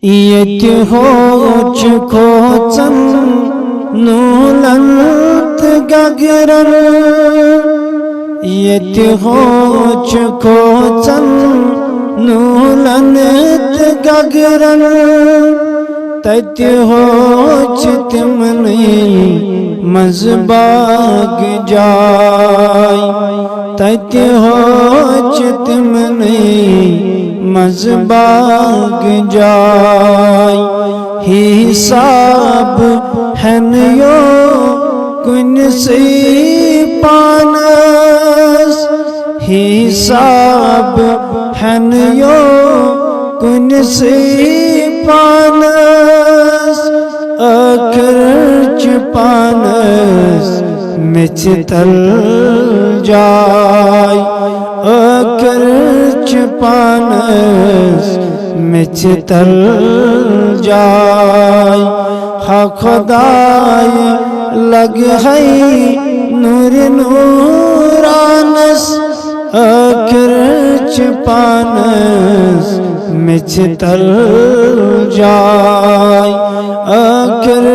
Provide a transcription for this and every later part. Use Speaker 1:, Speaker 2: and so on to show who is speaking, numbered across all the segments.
Speaker 1: یت ہو کھوژن نولنت گگرن یت ہو کھوژن نولنت گگرن تت ہو تمنی مزباگ جائے تت ہو تمنی مزباگ جائے حساب ہنیو کن سی پانس حساب ہنیو کن سی پانس اکھر پانس مچ تل جائے اکھر پانس مچ تل جائے خدای لگ ہے نور نورانس اکھر پانس مچ تل جائے اکھر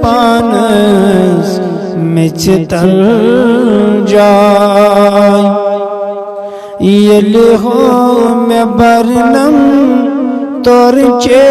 Speaker 1: پانس مچ تل جائے یل ہو میں برنم تور چے